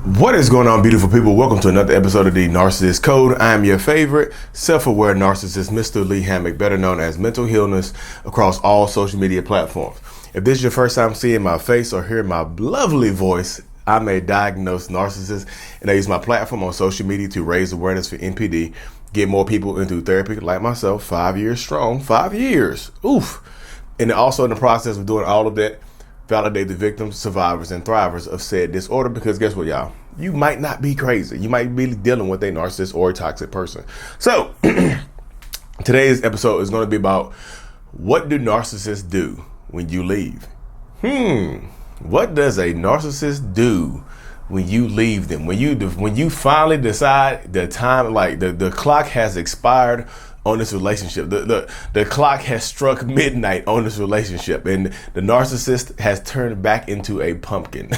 What is going on, beautiful people? Welcome to another episode of the Narcissists Code. I am your favorite self-aware narcissist, Mr. Lee Hammock, better known as Mental Healness, across all social media platforms. If this is your first time seeing my face or hearing my lovely voice, I'm a diagnosed narcissist, and I use my platform on social media to raise awareness for NPD, get more people into therapy like myself, 5 years strong, 5 years, oof. And also in the process of doing all of that, validate the victims, survivors, and thrivers of said disorder, because guess what, y'all? You might not be crazy. You might be dealing with a narcissist or a toxic person. So today's episode is going to be about, what do narcissists do when you leave? What does a narcissist do when you leave them? When you finally decide the time, like the clock has expired on this relationship. The clock has struck midnight on this relationship, and the narcissist has turned back into a pumpkin.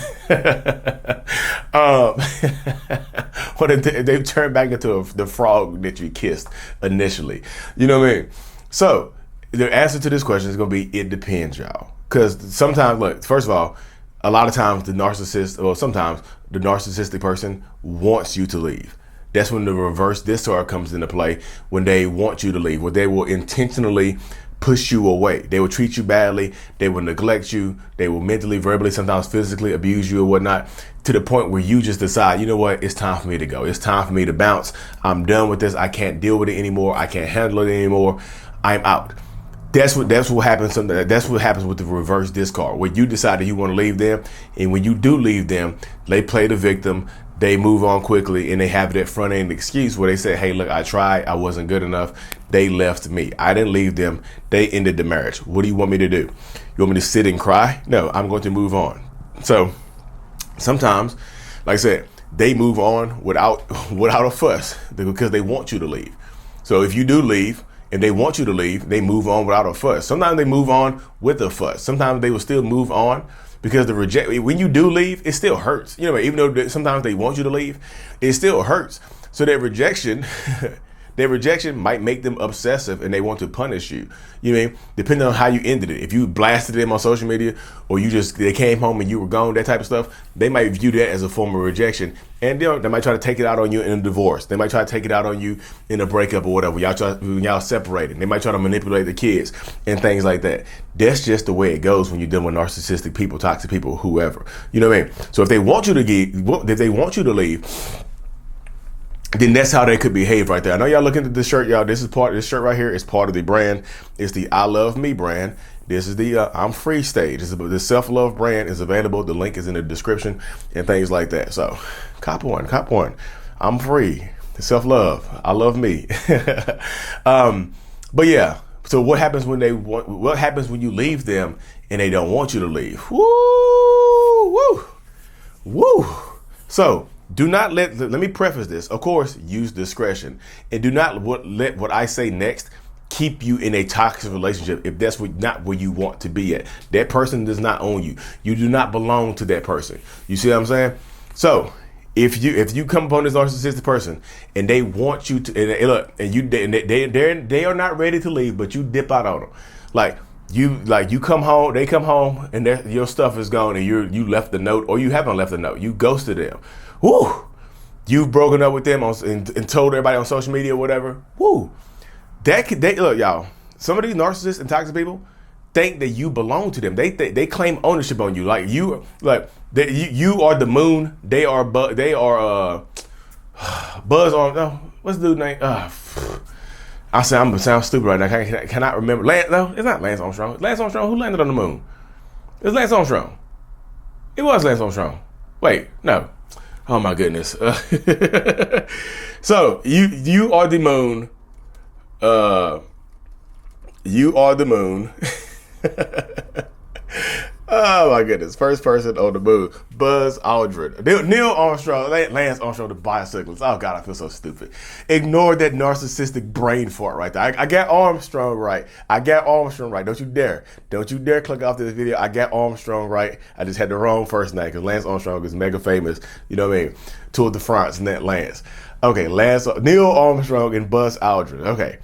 They've turned back into the frog that you kissed initially. You know what I mean? So the answer to this question is going to be, it depends, y'all. Because sometimes, look, first of all, a lot of times sometimes the narcissistic person wants you to leave. That's when the reverse disorder comes into play, when they want you to leave, where they will intentionally push you away. They will treat you badly. They will neglect you. They will mentally, verbally, sometimes physically abuse you or whatnot, to the point where you just decide, you know what, it's time for me to go. It's time for me to bounce. I'm done with this. I can't deal with it anymore. I can't handle it anymore. I'm out. That's what happens. That's what happens with the reverse discard, where you decide that you want to leave them, and when you do leave them, they play the victim. They move on quickly, and they have that front end excuse where they say, hey, look, I tried. I wasn't good enough. They left me. I didn't leave them. They ended the marriage. What do you want me to do? You want me to sit and cry? No, I'm going to move on. So sometimes, like I said, they move on without a fuss, because they want you to leave. So if you do leave and they want you to leave, they move on without a fuss. Sometimes they move on with a fuss. Sometimes they will still move on, because when you do leave, it still hurts. You know, even though sometimes they want you to leave, it still hurts. So that rejection, might make them obsessive, and they want to punish you. You know what I mean? Depending on how you ended it. If you blasted them on social media, or they came home and you were gone, that type of stuff, they might view that as a form of rejection. And they might try to take it out on you in a divorce. They might try to take it out on you in a breakup or whatever. Y'all separated. They might try to manipulate the kids and things like that. That's just the way it goes when you're dealing with narcissistic people, toxic people, whoever. You know what I mean? So if they want you to leave, then that's how they could behave right there. I know y'all looking at this shirt, y'all. This shirt right here is part of the brand. It's the I Love Me brand. This is the I'm Free stage. The self-love brand is available. The link is in the description and things like that. So cop one. I'm free. Self-love. I love me. But yeah. So what happens when you leave them and they don't want you to leave? Woo. So do not let me preface this. Of course, use discretion, and do not let what I say next keep you in a toxic relationship if that's not where you want to be at. That person does not own you. You do not belong to that person. You see what I'm saying? So if you come upon this narcissistic person and they want you to, they are not ready to leave, but you dip out on them, you come home, they come home, and your stuff is gone, and you left the note, or you haven't left a note. You ghosted them. Woo! You've broken up with them and told everybody on social media or whatever. Woo! Look, y'all. Some of these narcissists and toxic people think that you belong to them. They claim ownership on you. You are the moon. They are Buzz on. No, what's the dude's name? I'm gonna sound stupid right now. I cannot remember. No, it's not Lance Armstrong. Lance Armstrong. Who landed on the moon? It was Lance Armstrong. It was Lance Armstrong. Wait, no. Oh my goodness. So you are the moon. You are the moon. Oh my goodness. First person on the moon. Buzz Aldrin. Neil Armstrong. Lance Armstrong, the bicyclist. Oh God, I feel so stupid. Ignore that narcissistic brain fart right there. I got Armstrong right. Don't you dare. Don't you dare click off this video. I got Armstrong right. I just had the wrong first name, because Lance Armstrong is mega famous. You know what I mean? Tour de France and that Lance. Okay, Neil Armstrong and Buzz Aldrin. Okay.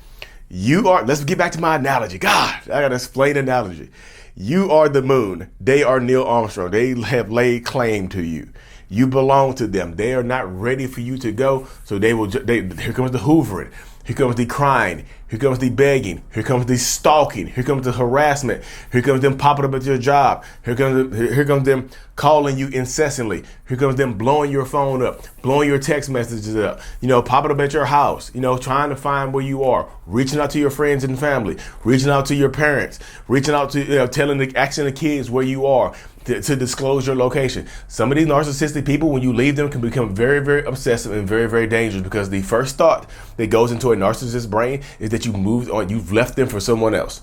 Let's get back to my analogy. God, I gotta explain the analogy. You are the moon. They are Neil Armstrong. They have laid claim to you. You belong to them. They are not ready for you to go. So here comes the hoovering. Here comes the crying. Here comes the begging. Here comes the stalking. Here comes the harassment. Here comes them popping up at your job. Here comes them calling you incessantly. Here comes them blowing your phone up, blowing your text messages up, popping up at your house, trying to find where you are, reaching out to your friends and family, reaching out to your parents, reaching out to, asking the kids where you are, to disclose your location. Some of these narcissistic people, when you leave them, can become very, very obsessive and very, very dangerous, because the first thought that goes into a narcissist's brain is that you've left them for someone else.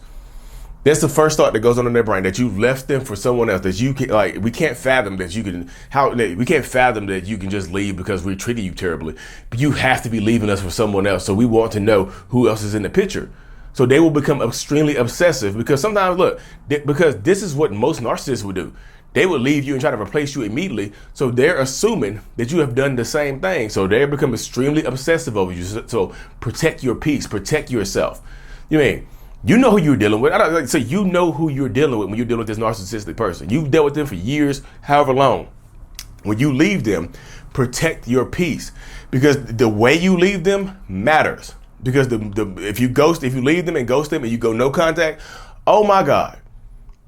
That's the first thought that goes on in their brain, that you've left them for someone else, that you can, we can't fathom that we can't fathom that you can just leave because we treated you terribly. But you have to be leaving us for someone else. So we want to know who else is in the picture. So they will become extremely obsessive, because sometimes, because this is what most narcissists would do. They would leave you and try to replace you immediately. So they're assuming that you have done the same thing. So they become extremely obsessive over you. So protect your peace, protect yourself. You know who you're dealing with. You know who you're dealing with when you're dealing with this narcissistic person. You've dealt with them for years, however long. When you leave them, protect your peace, because the way you leave them matters. Because if you leave them and ghost them and you go no contact, oh my God,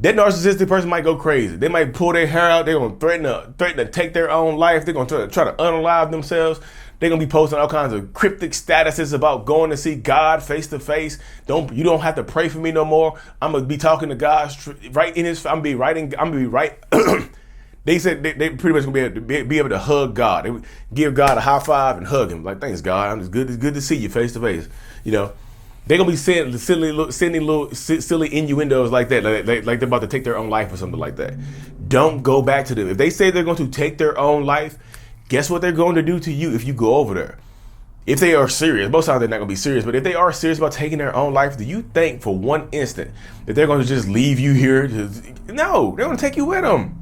that narcissistic person might go crazy. They might pull their hair out. They're going to threaten to take their own life. They're going to try to unalive themselves. They're going to be posting all kinds of cryptic statuses about going to see God face to face. You don't have to pray for me no more. I'm going to be talking to God right in his. I'm going to be right. They said they pretty much going to be able to hug God. They would give God a high five and hug him. Like, thanks, God. It's good to see you face to face. They're going to be sending little silly innuendos like that, like they're about to take their own life or something like that. Don't go back to them. If they say they're going to take their own life, guess what they're going to do to you if you go over there? If they are serious, most times they're not going to be serious, but if they are serious about taking their own life, do you think for one instant that they're going to just leave you here? No, they're going to take you with them.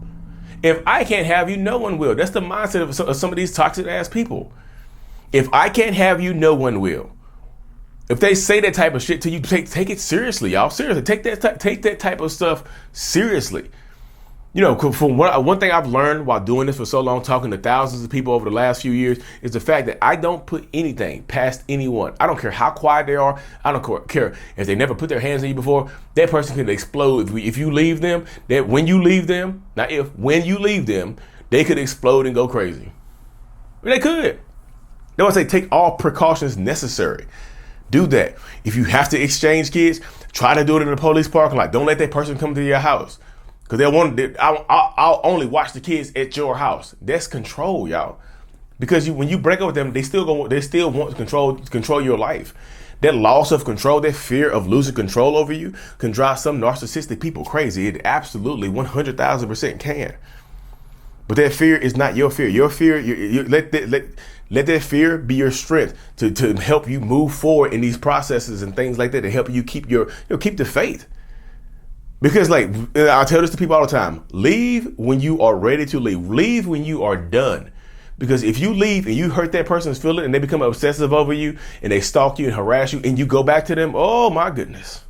If I can't have you, no one will. That's the mindset of some of these toxic ass people. If I can't have you, no one will. If they say that type of shit to you, take it seriously, y'all. Seriously, take that type of stuff seriously. From one thing I've learned while doing this for so long, talking to thousands of people over the last few years, is the fact that I don't put anything past anyone. I don't care how quiet they are. I don't care if they never put their hands on you before. That person can explode if you leave them. When you leave them, they could explode and go crazy. They could. They want to say take all precautions necessary. Do that. If you have to exchange kids, try to do it in the police parking lot. Don't let that person come to your house, because I'll only watch the kids at your house. That's control, y'all. Because when you break up with them, they still want to control your life. That loss of control, that fear of losing control over you, can drive some narcissistic people crazy. It absolutely 100,000% can. But that fear is not your fear. Your fear, let that fear be your strength to help you move forward in these processes and things like that, to help you keep keep the faith. Because I tell this to people all the time: leave when you are ready to leave. Leave when you are done. Because if you leave and you hurt that person's feeling and they become obsessive over you and they stalk you and harass you and you go back to them, oh my goodness.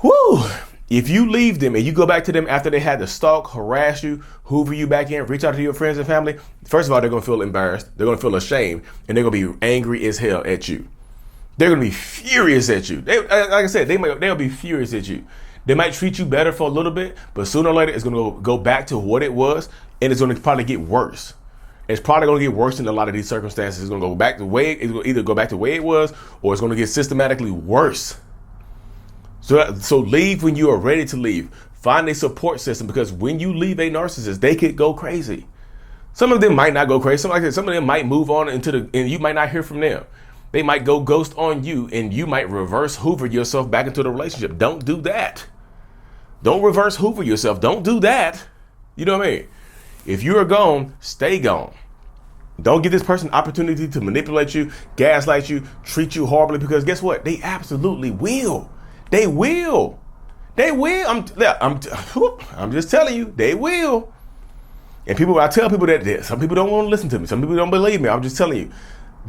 Whoo! If you leave them and you go back to them after they had to stalk, harass you, hoover you back in, reach out to your friends and family, first of all, they're going to feel embarrassed. They're going to feel ashamed, and they're going to be angry as hell at you. They're going to be furious at you. Like I said, they'll be furious at you. They might treat you better for a little bit, but sooner or later, it's going to go back to what it was, and it's going to probably get worse. It's probably going to get worse in a lot of these circumstances. It's going to go back to either go back to the way it was, or it's going to get systematically worse. So leave when you are ready to leave. Find a support system, because when you leave a narcissist, they could go crazy. Some of them might not go crazy. Some of them might move on and you might not hear from them. They might go ghost on you, and you might reverse hoover yourself back into the relationship. Don't do that. Don't reverse hoover yourself. Don't do that. You know what I mean? If you are gone, stay gone. Don't give this person opportunity to manipulate you, gaslight you, treat you horribly, because guess what? They absolutely will. They will. I'm just telling you, they will. And I tell people that some people don't want to listen to me. Some people don't believe me. I'm just telling you,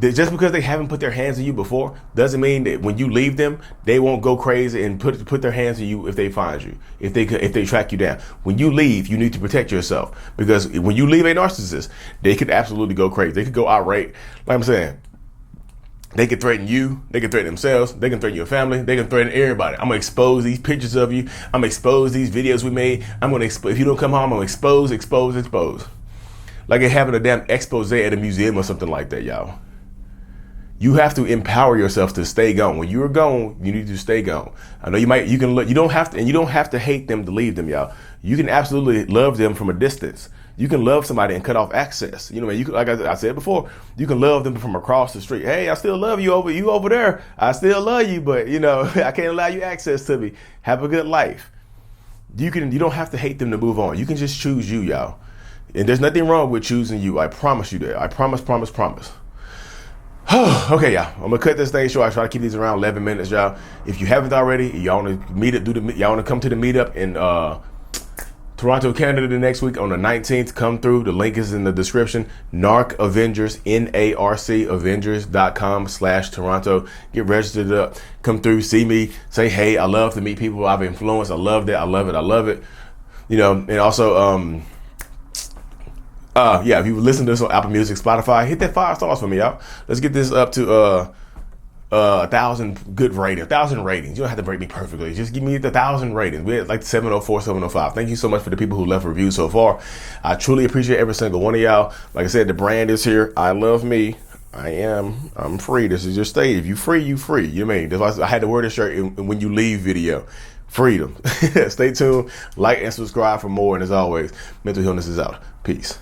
just because they haven't put their hands on you before doesn't mean that when you leave them, they won't go crazy and put their hands on you if they find you, if they track you down. When you leave, you need to protect yourself, because when you leave a narcissist, they could absolutely go crazy. They could go outright. Like I'm saying, they can threaten you. They can threaten themselves. They can threaten your family. They can threaten everybody. I'm gonna expose these pictures of you. I'm gonna expose these videos we made. I'm gonna if you don't come home, I'm gonna expose. Like having a damn expose at a museum or something like that, y'all. You have to empower yourself to stay gone. When you're gone, you need to stay gone. I know you don't have to hate them to leave them, y'all. You can absolutely love them from a distance. You can love somebody and cut off access. You know, you can, like I said before, you can love them from across the street. Hey, I still love you over there. I still love you, but you know, I can't allow you access to me. Have a good life. You don't have to hate them to move on. You can just choose you, y'all. And there's nothing wrong with choosing you. I promise you that. I promise. Okay, y'all. I'm gonna cut this thing short. I try to keep these around 11 minutes, y'all. If you haven't already, y'all wanna y'all wanna come to the meetup in Toronto, Canada the next week on the 19th. Come through. The link is in the description. Narc Avengers, NARC Avengers.com/Toronto. Get registered up. Come through. See me. Say hey. I love to meet people I've influenced. I love that. I love it. You know, and also if you listen to this on Apple Music, Spotify, hit that 5 stars for me, y'all. Let's get this up to 1,000 good ratings, 1,000 ratings. You don't have to rate me perfectly. Just give me the 1,000 ratings. We're at like 704, 705. Thank you so much for the people who left reviews so far. I truly appreciate every single one of y'all. Like I said, the brand is here. I love me. I'm free. This is your state. If you free, you free. You know what I mean? That's why I had to wear this shirt in when you leave video. Freedom. Stay tuned. Like and subscribe for more. And as always, Mental Illness is out. Peace.